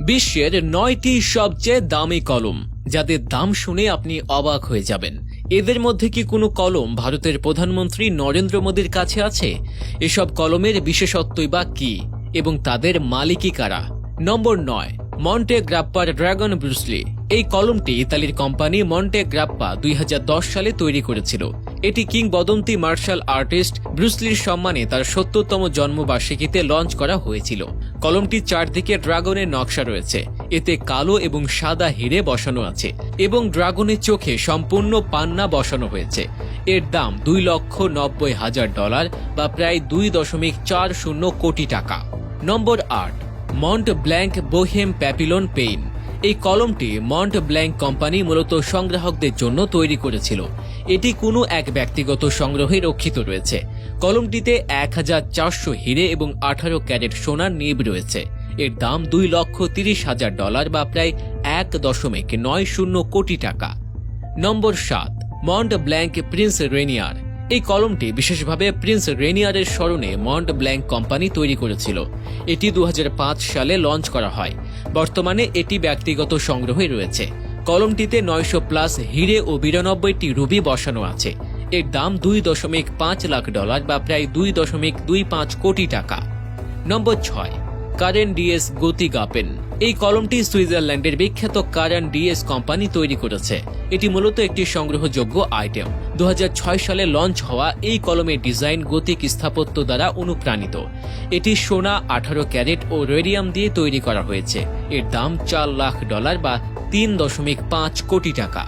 বিশ্বের 9টি সবচেয়ে দামি কলম, যাদের দাম শুনে আপনি অবাক হয়ে যাবেন। এদের মধ্যে কি কোনো কলম ভারতের প্রধানমন্ত্রী নরেন্দ্র মোদীর কাছে আছে? এসব কলমের বিশেষত্বই বা কি এবং তাদের মালিকই কারা? নম্বর 9, মন্টে গ্রাপ্পার ড্রাগন ব্রুসলি। এই কলমটি ইতালির কোম্পানি মন্টে গ্রাপ্পা 2010 সালে তৈরি করেছিল। এটি কিংবদন্তি মার্শাল আর্টিস্ট ব্রুসলির সম্মানে তার 70তম জন্মবার্ষিকীতে লঞ্চ করা হয়েছিল। কলমটির চারদিকে ড্রাগনের নকশা রয়েছে। এতে কালো এবং সাদা হিরে বসানো আছে এবং ড্রাগনের চোখে সম্পূর্ণ পান্না বসানো হয়েছে। এর দাম $2,90,000 বা প্রায় 2.40 কোটি টাকা। নম্বর 8, Mont blank Boheme Papillon pain. এই কলমটি মন্ট ব্ল্যাঙ্ক কোম্পানি মূলত সংগ্রাহকদের জন্য তৈরি করেছিল। এটি কোনো এক ব্যক্তিগত সংগ্রহে রক্ষিত রয়েছে। কলমটিতে 1400 হিরে এবং 18 ক্যারেট সোনার নিব রয়েছে। এর দাম $2,30,000 বা প্রায় 1.90 কোটি টাকা। নম্বর 7, মন্ট ব্ল্যাঙ্ক প্রিন্স রেনিয়ার। এই কলমটি বিশেষভাবে প্রিন্স রেনিয়ারের স্মরণে মন্ট ব্ল্যাঙ্ক কোম্পানি তৈরি করেছিল। এটি 2005 সালে লঞ্চ করা হয়। বর্তমানে এটি ব্যক্তিগত সংগ্রহে রয়েছে। কলমটিতে 900+ হিরে ও 92টি রুবি বসানো আছে। এর দাম $2.5 লাখ বা প্রায় 2.25 কোটি টাকা। নম্বর 6, কারেন ডিএস গতিগা পেন। এই কলমটি সুইজারল্যান্ডের বিখ্যাত কারেন ডিএস কোম্পানি তৈরি করেছে। এটি মূলত একটি সংগ্রহযোগ্য আইটেম। 2006 সালে লঞ্চ হওয়া এই কলমের ডিজাইন গতিক স্থাপত্য দ্বারা অনুপ্রাণিত। এটি সোনা, 18 ক্যারেট ও রেডিয়াম দিয়ে তৈরি করা হয়েছে। এর দাম $4 লাখ বা 3.5 কোটি টাকা।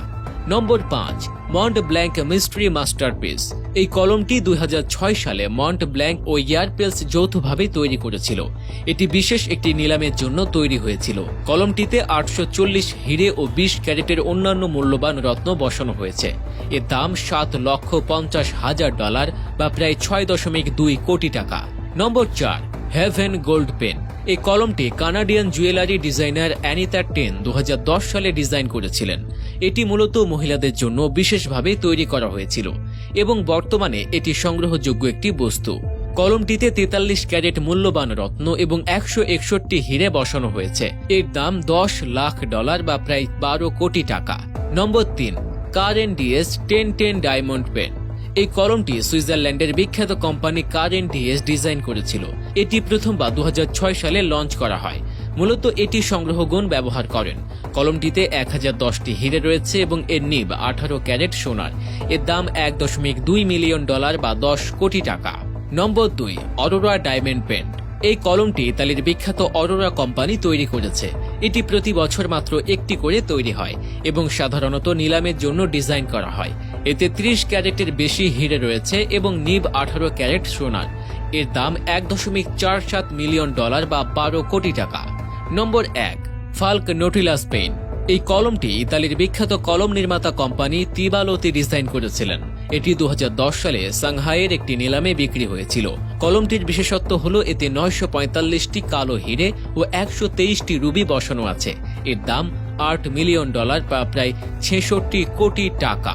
নম্বর 5, মন্ট ব্ল্যাঙ্ক মিস্ট্রি মাস্টারপিস। এই কলমটি 2006 সালে মন্ট ব্ল্যাঙ্ক ও ইয়ারপেলস যৌথভাবে তৈরি করেছিল। এটি বিশেষ একটি নিলামের জন্য তৈরি হয়েছিল। কলমটিতে 840 হিরে ও 20 ক্যারেটের অন্যান্য মূল্যবান রত্ন বসানো হয়েছে। এর দাম $7,50,000 বা প্রায় 6.2 কোটি টাকা। Number 4, heaven gold pen. এই কলমটি Canadian jewellery designer Anita Tan 2010 সালে ডিজাইন করেছিলেন। এটি মূলত মহিলাদের জন্য বিশেষভাবে তৈরি করা হয়েছিল এবং বর্তমানে এটি সংগ্রহযোগ্য একটি বস্তু। কলমটিতে 43 ক্যারেট মূল্যবান রত্ন এবং 161 হিরে বসানো হয়েছে। এর দাম $10 লাখ বা প্রায় 12 কোটি টাকা। নম্বর 3, কারেন ডিএস 1010 ডায়মন্ড পেন। এই কলমটি সুইজারল্যান্ডের বিখ্যাত কোম্পানি কারেন ডিএস ডিজাইন করেছিল। এটি প্রথমবার 2006 সালে লঞ্চ করা হয়। মূলত এটি সংগ্রহগুণ ব্যবহার করেন। কলমটিতে 1010টি হিরে রয়েছে এবং এর নিব 18 ক্যারেট সোনার। এর দাম $1.2 মিলিয়ন বা 10 কোটি টাকা। নম্বর 2, অরোরা ডায়মন্ড পেন। এই কলমটি ইতালির বিখ্যাত অরোরা কোম্পানি তৈরি করেছে। এটি প্রতি বছর মাত্র একটি করে তৈরি হয় এবং সাধারণত নিলামের জন্য ডিজাইন করা হয়। এতে 30 ক্যারেটের বেশি হিরে রয়েছে এবং নিব 18 ক্যারেট সোনার। এর দাম $1.47 মিলিয়ন বা 12 কোটি টাকা। নম্বর 1, ফাল্ক নোটিলাস পেইন। এই কলমটি ইতালির বিখ্যাত কলম নির্মাতা কোম্পানি তিবালোতি ডিজাইন করেছিলেন। এটি 2010 সালে সাংহাইয়ের একটি নিলামে বিক্রি হয়েছিল। কলমটির বিশেষত্ব হল এতে 945টি কালো হিরে ও 123টি রুবি বসানো আছে। এর দাম $8 মিলিয়ন বা প্রায় 66 কোটি টাকা।